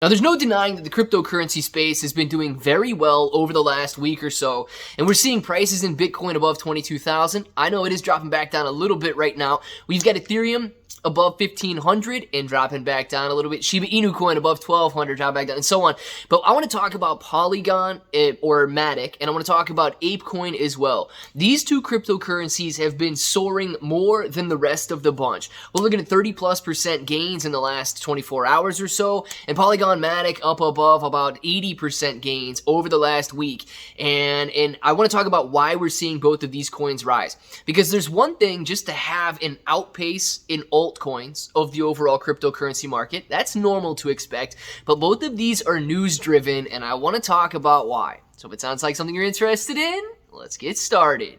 Now, there's no denying that the cryptocurrency space has been doing very well over the last week or so, and we're seeing prices in Bitcoin above 22,000. I know it is dropping back down a little bit right now. We've got Ethereum above 1,500 and dropping back down a little bit. Shiba Inu coin above 1,200, dropping back down, and so on. But I want to talk about Polygon or Matic, and I want to talk about Apecoin as well. These two cryptocurrencies have been soaring more than the rest of the bunch. We're looking at 30+% gains in the last 24 hours or so, and Polygon Matic up above about 80% gains over the last week. And I want to talk about why we're seeing both of these coins rise. Because there's one thing just to have an outpace in altcoins of the overall cryptocurrency market. That's normal to expect, but both of these are news driven, and I want to talk about why. So if it sounds like something you're interested in, let's get started.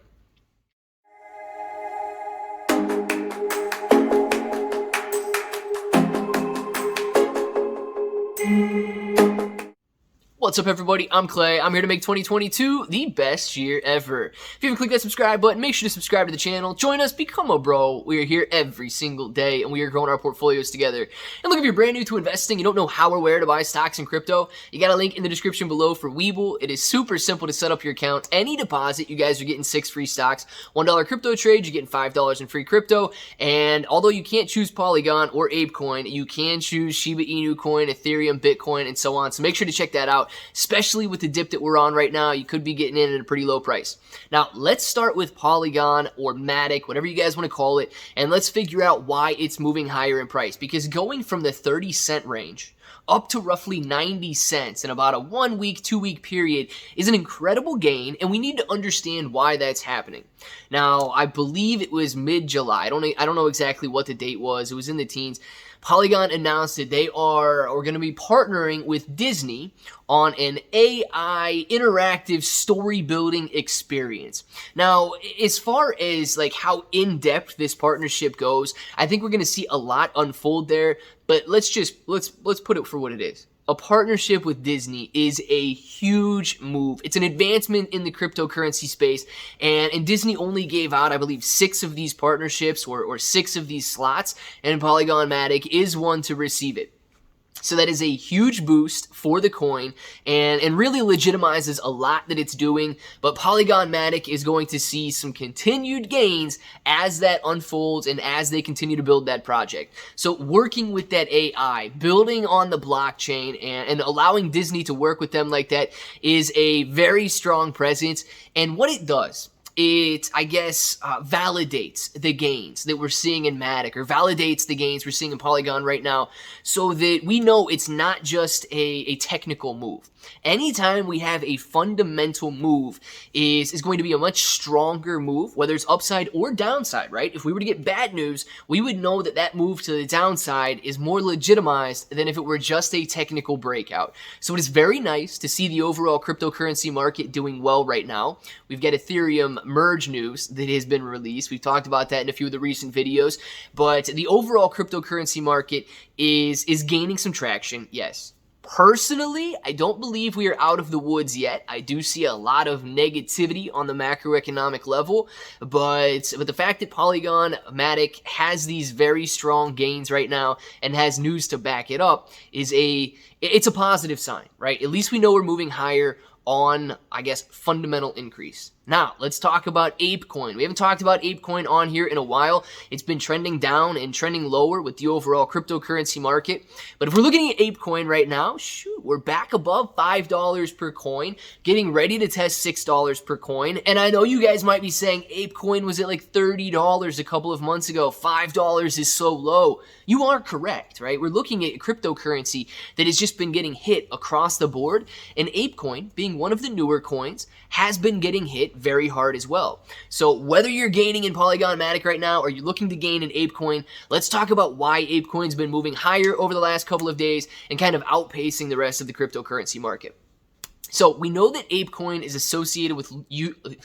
What's up, everybody? I'm Clay. I'm here to make 2022 the best year ever. If you haven't clicked that subscribe button, make sure to subscribe to the channel. Join us, become a bro. We are here every single day, and we are growing our portfolios together. And look, if you're brand new to investing, you don't know how or where to buy stocks and crypto, you got a link in the description below for Webull. It is super simple to set up your account. Any deposit, you guys are getting 6 free stocks. $1 crypto trade, you're getting $5 in free crypto. And although you can't choose Polygon or Apecoin, you can choose Shiba Inu coin, Ethereum, Bitcoin, and so on. So make sure to check that out. Especially with the dip that we're on right now, you could be getting in at a pretty low price. Now, let's start with Polygon or Matic, whatever you guys want to call it, and let's figure out why it's moving higher in price. Because going from the 30-cent range up to roughly 90 cents in about a 1 week, 2 week period is an incredible gain, and we need to understand why that's happening. Now, I believe it was mid-July. I don't know exactly what the date was. It was in the teens. Polygon announced that they are going to be partnering with Disney on an AI interactive story building experience. Now, as far as like how in-depth this partnership goes, I think we're going to see a lot unfold there, but let's put it for what it is. A partnership with Disney is a huge move. It's an advancement in the cryptocurrency space, and Disney only gave out, I believe, 6 of these partnerships or 6 of these slots, and Polygon Matic is one to receive it. So that is a huge boost for the coin and really legitimizes a lot that it's doing. But Polygon Matic is going to see some continued gains as that unfolds and as they continue to build that project. So working with that AI, building on the blockchain and allowing Disney to work with them like that is a very strong presence. And what it does, it, I guess, validates the gains that we're seeing in Matic, or validates the gains we're seeing in Polygon right now, so that we know it's not just a technical move. Anytime we have a fundamental move is going to be a much stronger move, whether it's upside or downside, right? If we were to get bad news, we would know that that move to the downside is more legitimized than if it were just a technical breakout. So it is very nice to see the overall cryptocurrency market doing well right now. We've got Ethereum merge news that has been released. We've talked about that in a few of the recent videos, but the overall cryptocurrency market is gaining some traction, yes. Personally, I don't believe we are out of the woods yet. I do see a lot of negativity on the macroeconomic level, but the fact that Polygon Matic has these very strong gains right now and has news to back it up is it's a positive sign, right? At least we know we're moving higher on, I guess, fundamental increase. Now, let's talk about Apecoin. We haven't talked about Apecoin on here in a while. It's been trending down and trending lower with the overall cryptocurrency market. But if we're looking at Apecoin right now, shoot, we're back above $5 per coin, getting ready to test $6 per coin. And I know you guys might be saying Apecoin was at like $30 a couple of months ago. $5 is so low. You are correct, right? We're looking at cryptocurrency that has just been getting hit across the board. And Apecoin, being one of the newer coins, has been getting hit very hard as well. So whether you're gaining in Polygon Matic right now or you're looking to gain in Apecoin, let's talk about why Apecoin's been moving higher over the last couple of days and kind of outpacing the rest of the cryptocurrency market. So we know that Apecoin is associated with Yuga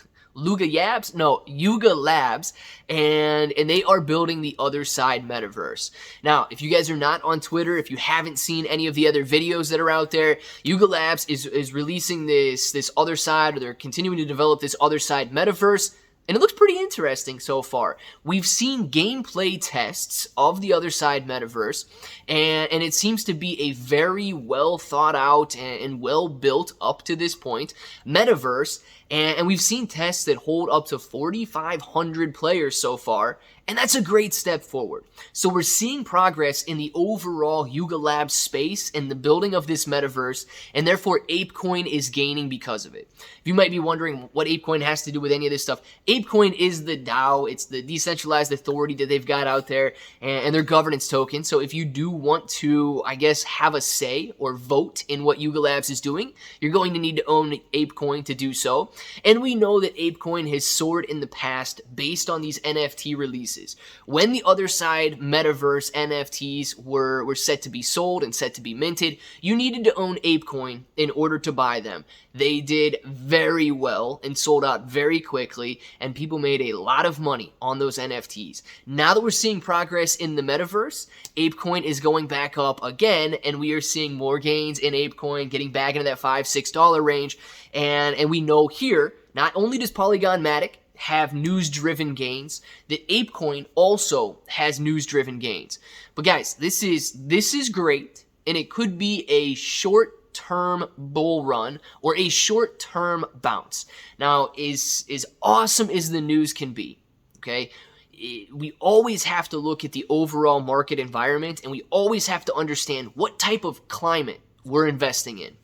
Labs, and they are building the other side metaverse. Now, if you guys are not on Twitter, if you haven't seen any of the other videos that are out there, Yuga Labs is releasing this other side, or they're continuing to develop this other side metaverse. And it looks pretty interesting so far. We've seen gameplay tests of the other side metaverse, and it seems to be a very well thought out and well built up to this point metaverse. And we've seen tests that hold up to 4,500 players so far, and that's a great step forward. So we're seeing progress in the overall Yuga Labs space and the building of this metaverse, and therefore Apecoin is gaining because of it. If you might be wondering what Apecoin has to do with any of this stuff, Apecoin is the DAO, it's the decentralized authority that they've got out there, and their governance token. So if you do want to, I guess, have a say or vote in what Yuga Labs is doing, you're going to need to own Apecoin to do so. And we know that Apecoin has soared in the past based on these NFT releases. When the other side metaverse NFTs were set to be sold and set to be minted, you needed to own Apecoin in order to buy them. They did very well and sold out very quickly, and people made a lot of money on those NFTs. Now that we're seeing progress in the metaverse, Apecoin is going back up again, and we are seeing more gains in Apecoin, getting back into that $5, $6 range. And we know here, not only does Polygon Matic have news-driven gains, that Apecoin also has news-driven gains. But guys, this is great, and it could be a short-term bull run or a short-term bounce. Now, as awesome as the news can be, okay, we always have to look at the overall market environment, and we always have to understand what type of climate we're investing in.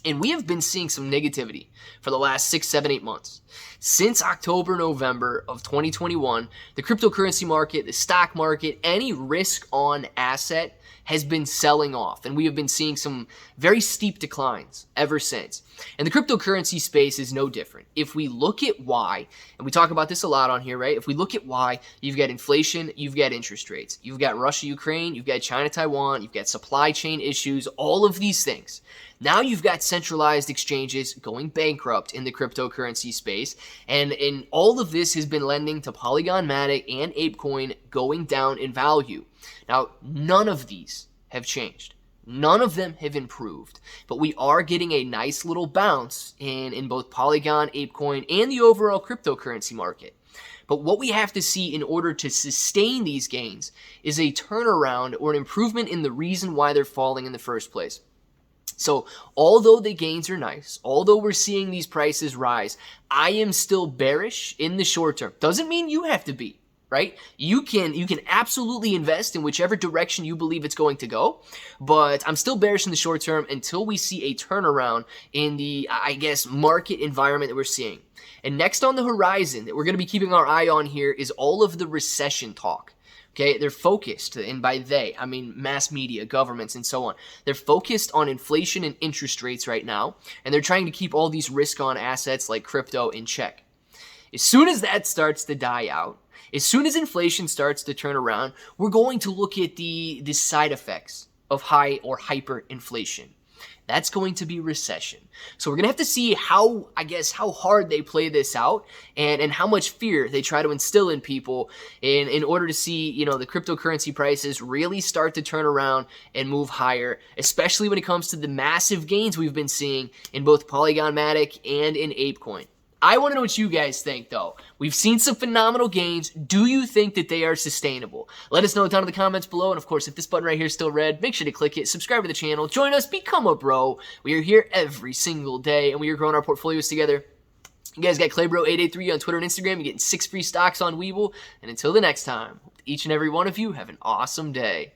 And we have been seeing some negativity for the last 6, 7, 8 months. Since October, November of 2021, the cryptocurrency market, the stock market, any risk on asset has been selling off. And we have been seeing some very steep declines ever since. And the cryptocurrency space is no different. If we look at why, and we talk about this a lot on here, right? If we look at why, you've got inflation, you've got interest rates, you've got Russia, Ukraine, you've got China, Taiwan, you've got supply chain issues, all of these things. Now you've got centralized exchanges going bankrupt in the cryptocurrency space, and all of this has been lending to Polygon Matic and Apecoin going down in value. Now, none of these have changed. None of them have improved, but we are getting a nice little bounce in both Polygon, Apecoin, and the overall cryptocurrency market. But what we have to see in order to sustain these gains is a turnaround or an improvement in the reason why they're falling in the first place. So although the gains are nice, although we're seeing these prices rise, I am still bearish in the short term. Doesn't mean you have to be, right? You can absolutely invest in whichever direction you believe it's going to go, but I'm still bearish in the short term until we see a turnaround in the, I guess, market environment that we're seeing. And next on the horizon that we're going to be keeping our eye on here is all of the recession talk. Okay, they're focused, and by they, I mean mass media, governments, and so on. They're focused on inflation and interest rates right now, and they're trying to keep all these risk-on assets like crypto in check. As soon as that starts to die out, as soon as inflation starts to turn around, we're going to look at the side effects of high or hyperinflation. That's going to be recession. So we're going to have to see how hard they play this out and how much fear they try to instill in people in order to see, the cryptocurrency prices really start to turn around and move higher, especially when it comes to the massive gains we've been seeing in both Polygon Matic and in Apecoin. I want to know what you guys think, though. We've seen some phenomenal gains. Do you think that they are sustainable? Let us know down in the comments below. And, of course, if this button right here is still red, make sure to click it. Subscribe to the channel. Join us. Become a bro. We are here every single day, and we are growing our portfolios together. You guys got ClayBro883 on Twitter and Instagram. You're getting 6 free stocks on Webull. And until the next time, each and every one of you have an awesome day.